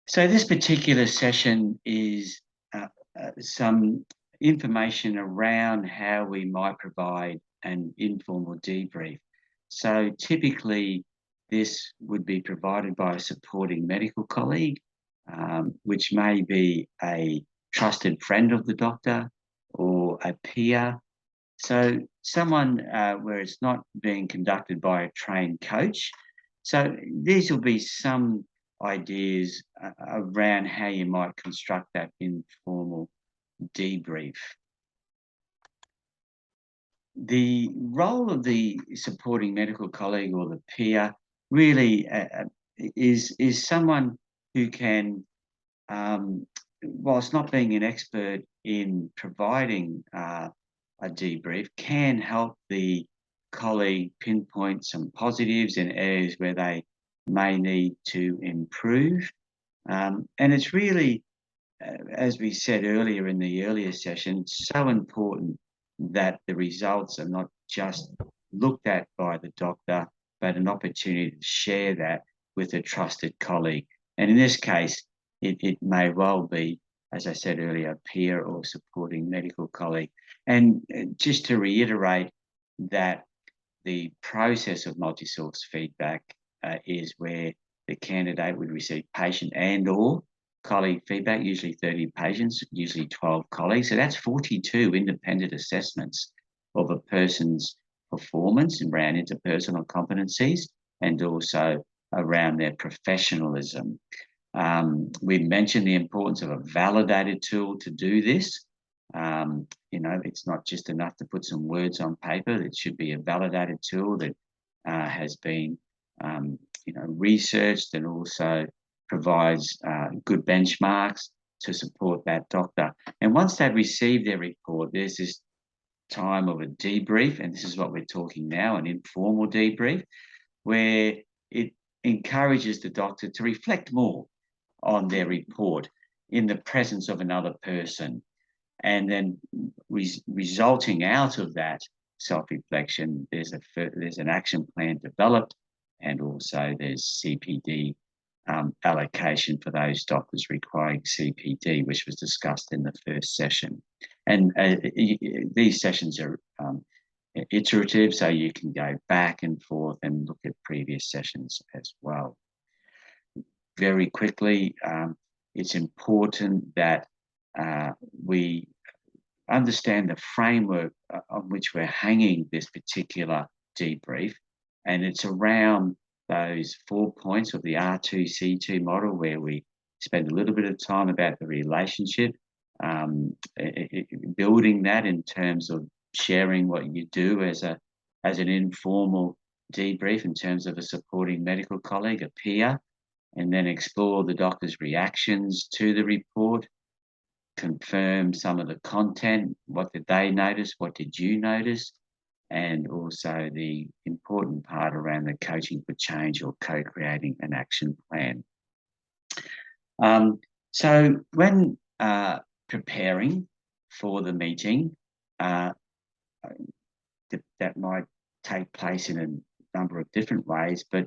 So this particular session is some information around how we might provide an informal debrief. So typically this would be provided by a supporting medical colleague, which may be a trusted friend of the doctor or a peer. So someone where it's not being conducted by a trained coach. So these will be some ideas around how you might construct that informal debrief. The role of the supporting medical colleague or the peer really is someone who can, whilst not being an expert in providing a debrief, can help the colleague pinpoint some positives in areas where they may need to improve. And it's really, as we said earlier in the earlier session, so important that the results are not just looked at by the doctor, but an opportunity to share that with a trusted colleague. And in this case, it may well be, as I said earlier, a peer or supporting medical colleague. And just to reiterate that the process of multi-source feedback is where the candidate would receive patient and or colleague feedback, usually 30 patients, usually 12 colleagues. So that's 42 independent assessments of a person's performance around interpersonal competencies and also around their professionalism. We mentioned the importance of a validated tool to do this. It's not just enough to put some words on paper. It should be a validated tool that has been, researched and also provides good benchmarks to support that doctor. And once they've received their report, there's this time of a debrief, and this is what we're talking now, an informal debrief, where it encourages the doctor to reflect more on their report in the presence of another person. And then resulting out of that self-reflection, there's an action plan developed, and also there's CPD allocation for those doctors requiring CPD, which was discussed in the first session. And these sessions are iterative, so you can go back and forth and look at previous sessions as well. Very quickly, it's important that we understand the framework on which we're hanging this particular debrief, and it's around those 4 points of the R2C2 model, where we spend a little bit of time about the relationship, building that in terms of sharing what you do as an informal debrief in terms of a supporting medical colleague, a peer, and then explore the doctor's reactions to the report, confirm some of the content, what did they notice, what did you notice, and also the important part around the coaching for change or co-creating an action plan. So when preparing for the meeting, that might take place in a number of different ways, but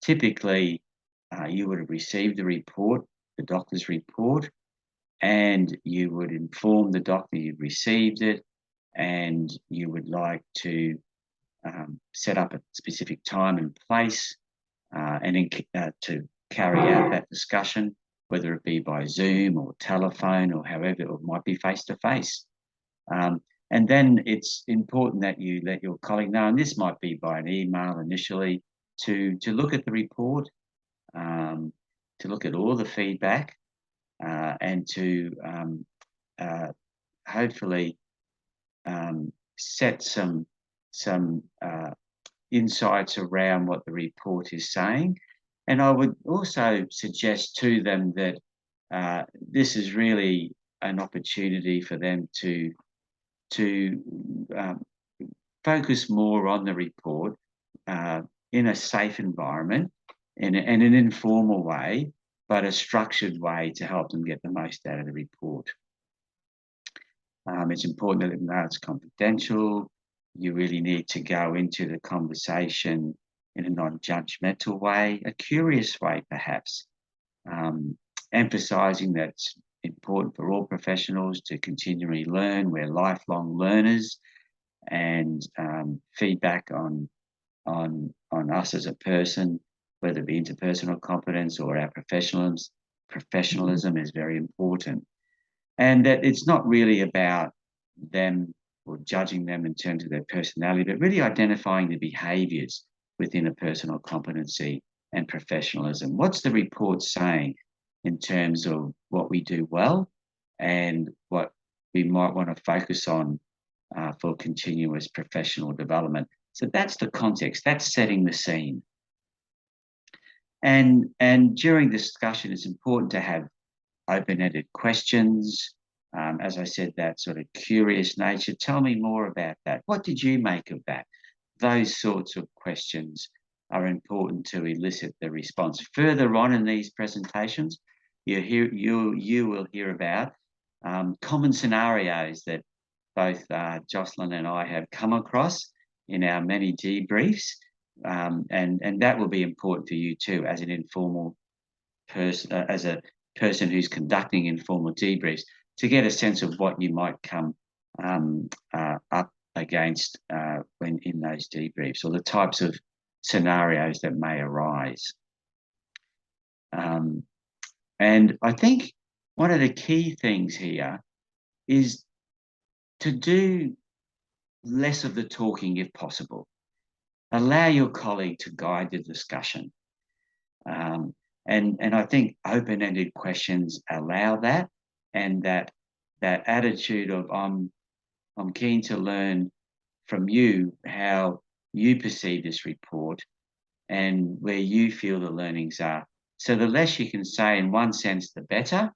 typically you would have received the report, the doctor's report, and you would inform the doctor you've received it, and you would like to set up a specific time and place and to carry out that discussion, whether it be by Zoom or telephone or however, it might be face-to-face. And then it's important that you let your colleague know, and this might be by an email initially, to look at the report, to look at all the feedback, and to hopefully set some insights around what the report is saying. And I would also suggest to them that this is really an opportunity for them to focus more on the report in a safe environment, in an informal way, but a structured way to help them get the most out of the report. It's important that they know it's confidential. You really need to go into the conversation in a non-judgmental way, a curious way perhaps, emphasising that it's important for all professionals to continually learn. We're lifelong learners, and feedback on us as a person, whether it be interpersonal competence or our professionalism is very important. And that it's not really about them or judging them in terms of their personality, but really identifying the behaviours within a personal competency and professionalism. What's the report saying in terms of what we do well and what we might want to focus on for continuous professional development? So that's the context, that's setting the scene. And during discussion, it's important to have open-ended questions. As I said, that sort of curious nature. Tell me more about that. What did you make of that? Those sorts of questions are important to elicit the response. Further on in these presentations, you will hear about common scenarios that both Jocelyn and I have come across in our many debriefs, and that will be important for you too, as an informal person, as a person who's conducting informal debriefs, to get a sense of what you might come up against when in those debriefs, or the types of scenarios that may arise. And I think one of the key things here is to do less of the talking if possible. Allow your colleague to guide the discussion. And I think open-ended questions allow that, and that attitude of I'm keen to learn from you how you perceive this report and where you feel the learnings are. So the less you can say in one sense, the better.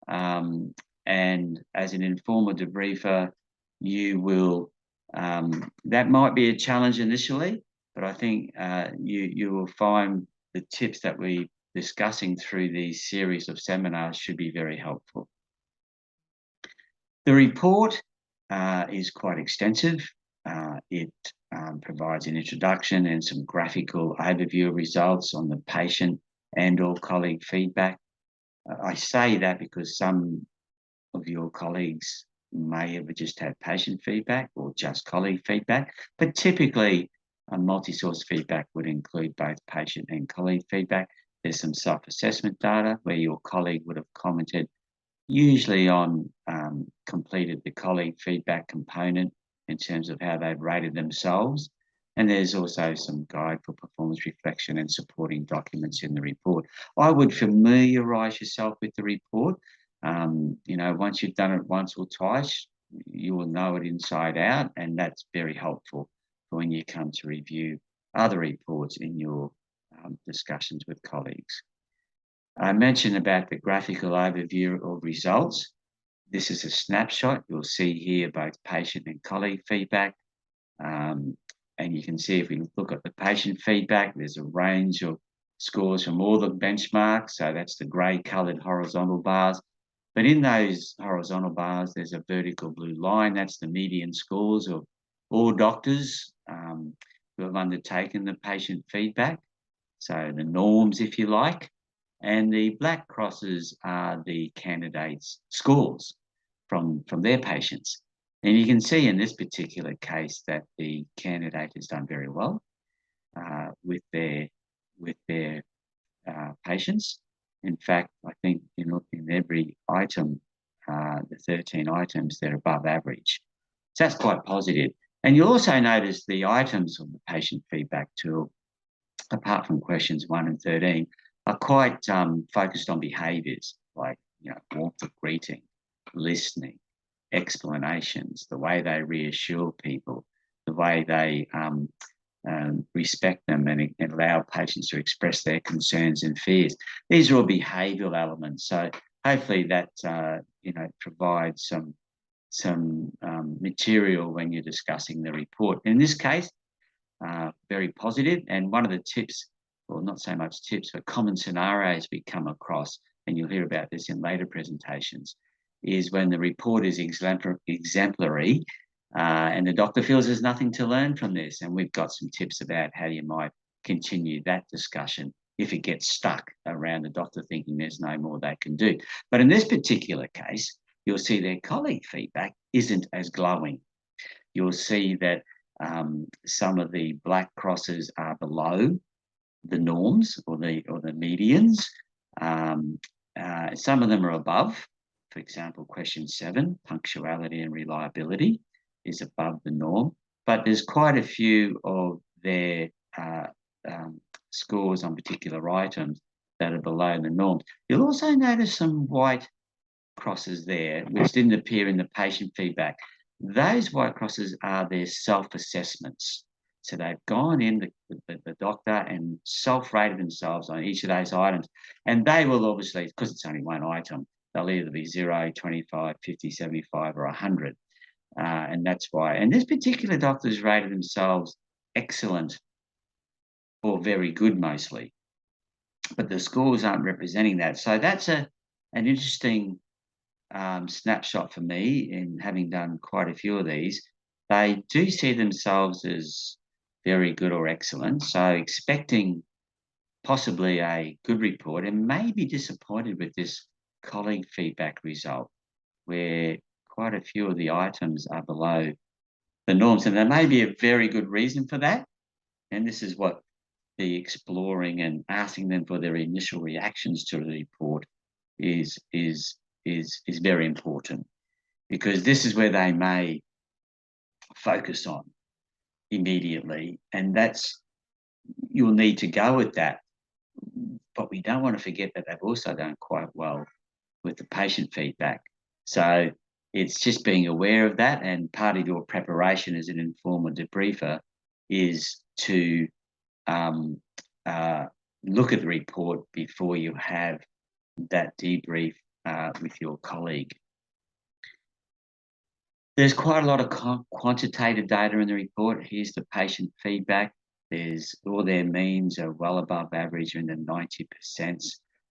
And as an informal debriefer, you will, that might be a challenge initially, but I think you will find the tips that we're discussing through these series of seminars should be very helpful. The report is quite extensive. It provides an introduction and some graphical overview of results on the patient and or colleague feedback. I say that because some of your colleagues may have just had patient feedback or just colleague feedback, but typically a multi-source feedback would include both patient and colleague feedback. There's some self-assessment data where your colleague would have commented, usually on completed the colleague feedback component in terms of how they've rated themselves. And there's also some guide for performance reflection and supporting documents in the report. I would familiarise yourself with the report. You know, once you've done it once or twice, you will know it inside out, and that's very helpful for when you come to review other reports in your discussions with colleagues. I mentioned about the graphical overview of results. This is a snapshot. You'll see here both patient and colleague feedback. And you can see if we look at the patient feedback, there's a range of scores from all the benchmarks. So that's the grey coloured horizontal bars. But in those horizontal bars, there's a vertical blue line. That's the median scores of all doctors who have undertaken the patient feedback. So the norms, if you like. And the black crosses are the candidates' scores from their patients. And you can see in this particular case that the candidate has done very well with their patients. In fact, I think in every item, the 13 items, they're above average. So that's quite positive. And you'll also notice the items of the patient feedback tool, apart from questions 1 and 13, are quite focused on behaviours like, you know, warmth of greeting, listening, explanations, the way they reassure people, the way they respect them and allow patients to express their concerns and fears. These are all behavioural elements. So hopefully that you know, provides some material when you're discussing the report. In this case, very positive. And one of the tips, or not so much tips, but common scenarios we come across, and you'll hear about this in later presentations, is when the report is exemplary and the doctor feels there's nothing to learn from this. And we've got some tips about how you might continue that discussion if it gets stuck around the doctor thinking there's no more they can do. But in this particular case, you'll see their colleague feedback isn't as glowing. You'll see that some of the black crosses are below the norms or the medians. Some of them are above. For example, question 7, punctuality and reliability, is above the norm. But there's quite a few of their scores on particular items that are below the norm. You'll also notice some white crosses there, which didn't appear in the patient feedback. Those white crosses are their self-assessments. So they've gone in, the doctor, and self-rated themselves on each of those items. And they will obviously, because it's only one item, they'll either be 0, 25, 50, 75, or 100. And that's why. And this particular doctor's rated themselves excellent or very good mostly. But the scores aren't representing that. So that's an interesting snapshot for me in having done quite a few of these. They do see themselves as very good or excellent, so expecting possibly a good report, and may be disappointed with this colleague feedback result, where quite a few of the items are below the norms, and there may be a very good reason for that. And this is what the exploring and asking them for their initial reactions to the report is very important, because this is where they may focus on immediately, and you'll need to go with that. But we don't want to forget that they've also done quite well with the patient feedback. So it's just being aware of that, and part of your preparation as an informal debriefer is to look at the report before you have that debrief with your colleague. There's quite a lot of quantitative data in the report. Here's the patient feedback. All their means are well above average, in the 90%.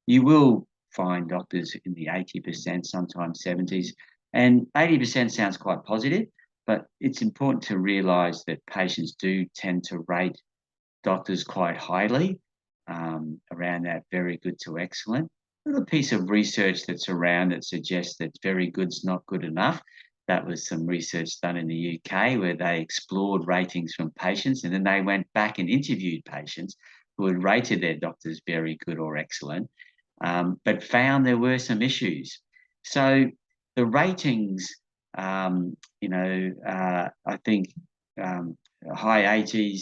You will find doctors in the 80%, sometimes 70s, and 80% sounds quite positive, but it's important to realise that patients do tend to rate doctors quite highly, around that very good to excellent. A little piece of research that's around that suggests that very good's not good enough. That was some research done in the UK where they explored ratings from patients, and then they went back and interviewed patients who had rated their doctors very good or excellent, but found there were some issues. So the ratings, I think high 80s,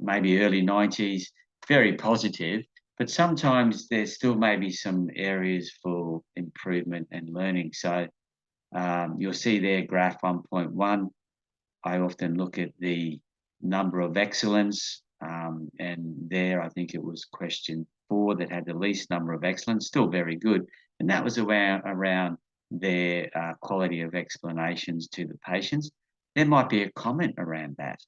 maybe early 90s, very positive, but sometimes there's still maybe some areas for improvement and learning. So you'll see there graph 1.1. I often look at the number of excellence, and there I think it was question 4 that had the least number of excellence, still very good. And that was around their quality of explanations to the patients. There might be a comment around that,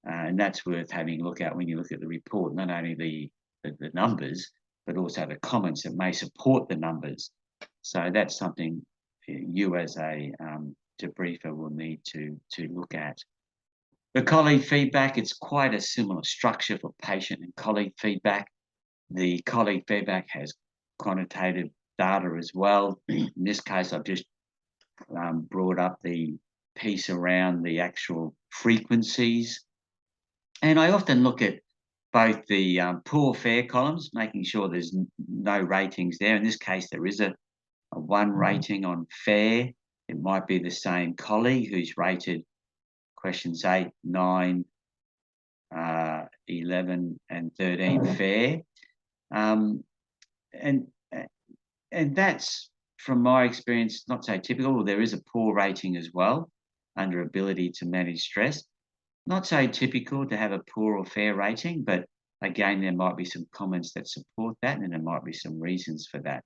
and that's worth having a look at when you look at the report, not only the numbers, but also the comments that may support the numbers. So that's something you as a debriefer will need to look at. The colleague feedback, it's quite a similar structure for patient and colleague feedback. The colleague feedback has quantitative data as well. In this case, I've just brought up the piece around the actual frequencies. And I often look at both the poor fair columns, making sure there's no ratings there. In this case, there is a 1 rating on fair. It might be the same colleague who's rated questions 8, 9, 11, and 13 fair. And that's, from my experience, not so typical. There is a poor rating as well under ability to manage stress. Not so typical to have a poor or fair rating, but again, there might be some comments that support that, and there might be some reasons for that.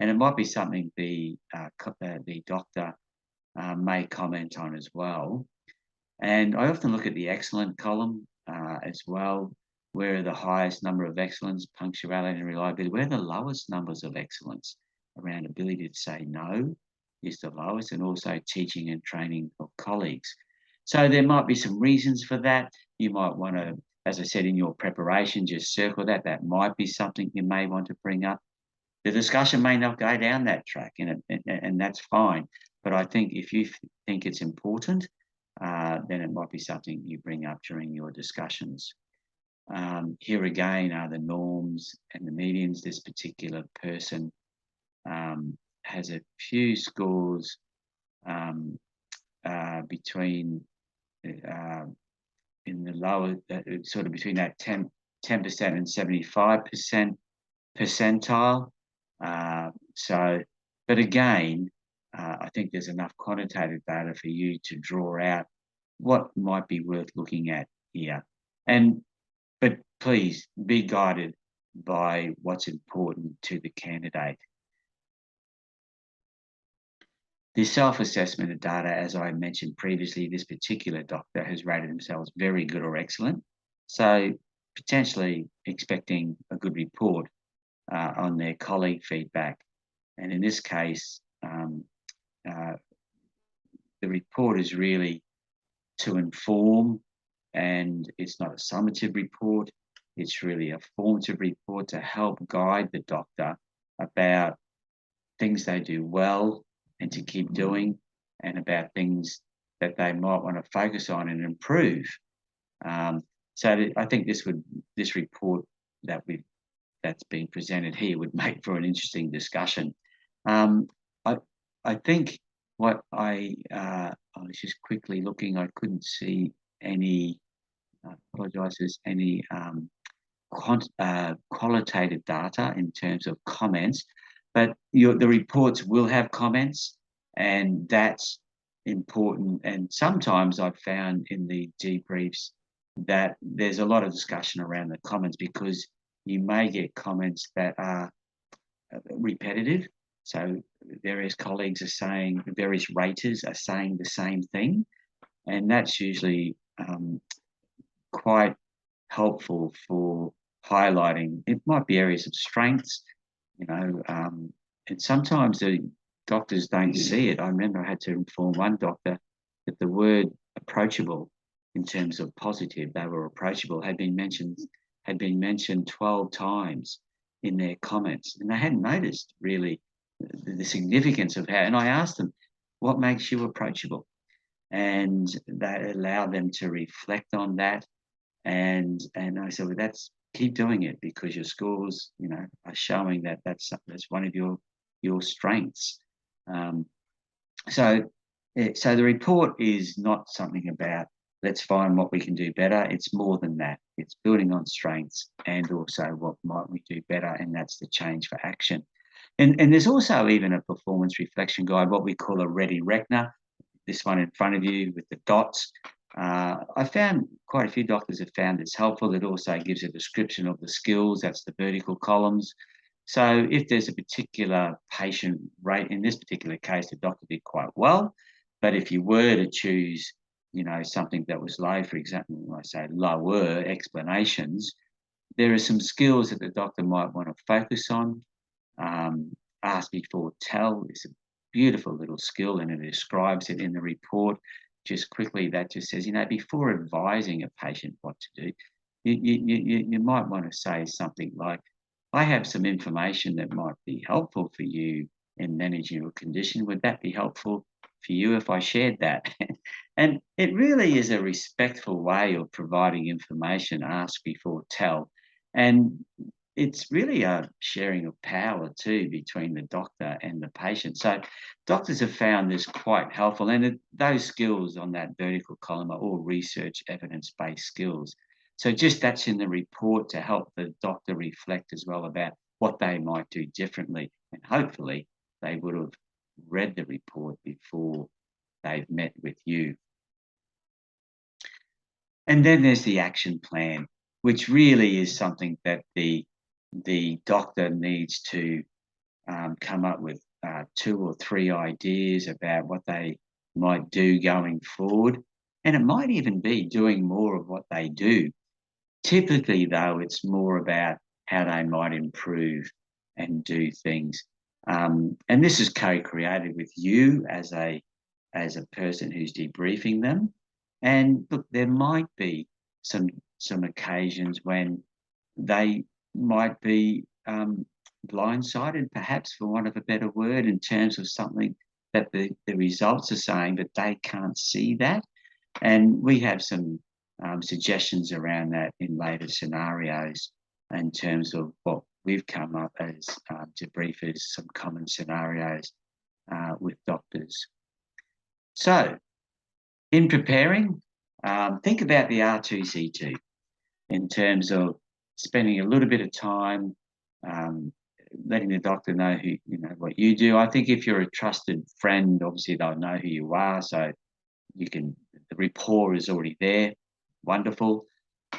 And it might be something the doctor may comment on as well. And I often look at the excellent column as well. Where are the highest number of excellence, punctuality and reliability? Where are the lowest numbers of excellence? Around ability to say no is the lowest, and also teaching and training of colleagues. So there might be some reasons for that. You might want to as I said, in your preparation, just circle that. That might be something you may want to bring up. The discussion may not go down that track, and that's fine. But I think if you think it's important, then it might be something you bring up during your discussions. Here again are the norms and the medians. This particular person has a few scores between in the lower, sort of between that 10% and 75% percentile. But again, I think there's enough quantitative data for you to draw out what might be worth looking at here. But please be guided by what's important to the candidate. The self-assessment of data, as I mentioned previously, this particular doctor has rated themselves very good or excellent. So potentially expecting a good report on their colleague feedback. And in this case, the report is really to inform, and it's not a summative report. It's really a formative report to help guide the doctor about things they do well and to keep doing, and about things that they might want to focus on and improve. So I think this report that's being presented here would make for an interesting discussion. I think what I was just quickly looking, I couldn't see any, I apologise, there's any qualitative data in terms of comments, but the reports will have comments, and that's important. And sometimes I've found in the debriefs that there's a lot of discussion around the comments, because you may get comments that are repetitive. So various colleagues are saying, various raters are saying the same thing, and that's usually quite helpful for highlighting. It might be areas of strengths, and sometimes the doctors don't see it. I remember I had to inform one doctor that the word approachable, in terms of positive, they were approachable, had been mentioned 12 times in their comments, and they hadn't noticed really the significance of how. And I asked them, what makes you approachable? And that allowed them to reflect on that. And I said, well, keep doing it, because your scores, are showing that that's one of your strengths. So the report is not something about let's find what we can do better. It's more than that. It's building on strengths and also what might we do better, and that's the change for action. And there's also even a performance reflection guide, what we call a ready reckoner. This one in front of you with the dots. I found quite a few doctors have found this helpful. It also gives a description of the skills. That's the vertical columns. So if there's a particular patient rate, in this particular case, the doctor did quite well. But if you were to choose, something that was low, for example, when I say lower explanations, there are some skills that the doctor might want to focus on. Ask before tell is a beautiful little skill, and it describes it in the report. Just quickly, that just says, before advising a patient what to do, you might want to say something like, I have some information that might be helpful for you in managing your condition. Would that be helpful for you if I shared that? And it really is a respectful way of providing information, ask before tell. And it's really a sharing of power too between the doctor and the patient. So doctors have found this quite helpful, and those skills on that vertical column are all research evidence-based skills. So just that's in the report to help the doctor reflect as well about what they might do differently. And hopefully they would have read the report before they've met with you. And then there's the action plan, which really is something that the doctor needs to come up with 2 or 3 ideas about what they might do going forward. And it might even be doing more of what they do. Typically, though, it's more about how they might improve and do things. And this is co-created with you as a person who's debriefing them. And look, there might be some occasions when they might be blindsided, perhaps, for want of a better word, in terms of something that the results are saying, but they can't see that. And we have some suggestions around that in later scenarios in terms of what we've come up as debriefers, some common scenarios with doctors. So, in preparing, think about the R2C2 in terms of spending a little bit of time letting the doctor know what you do. I think if you're a trusted friend, obviously they'll know who you are, so the rapport is already there. Wonderful.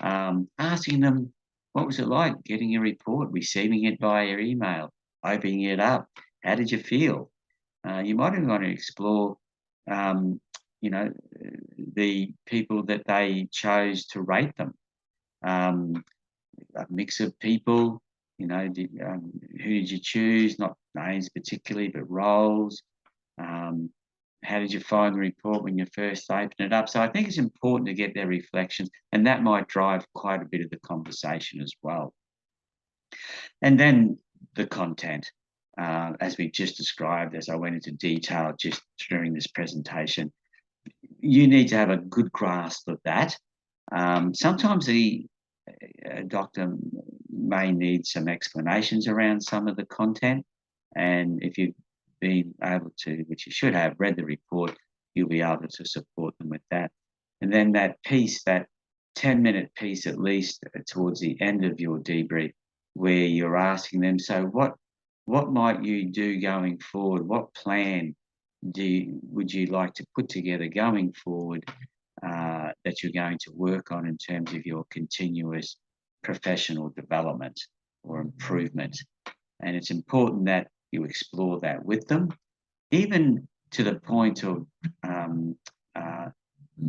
Asking them, what was it like getting your report, receiving it via email, opening it up? How did you feel? You might even want to explore, the people that they chose to rate them. A mix of people, who did you choose? Not names particularly, but roles. How did you find the report when you first opened it up? So I think it's important to get their reflections, and that might drive quite a bit of the conversation as well. And then the content, as we just described, as I went into detail just during this presentation, you need to have a good grasp of that. Sometimes a doctor may need some explanations around some of the content, and if you've been able to, which you should have, read the report, you'll be able to support them with that. And then that piece, that 10-minute piece at least towards the end of your debrief, where you're asking them, so what might you do going forward? What plan would you like to put together going forward that you're going to work on in terms of your continuous professional development or improvement? And it's important that you explore that with them, even to the point of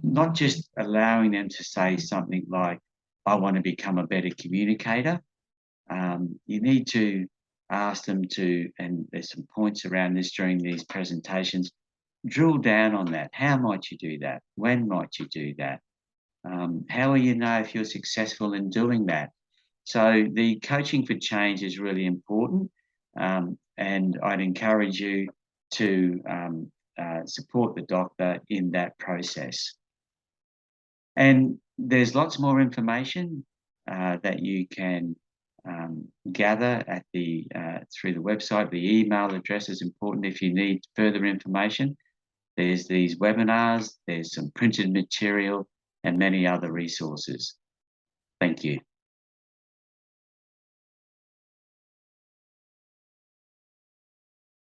not just allowing them to say something like, I want to become a better communicator. You need to ask them to, and there's some points around this during these presentations, drill down on that. How might you do that? When might you do that? How will you know if you're successful in doing that? So the coaching for change is really important, and I'd encourage you to support the doctor in that process. And there's lots more information that you can gather at through the website. The email address is important if you need further information. There's these webinars, there's some printed material, and many other resources. Thank you.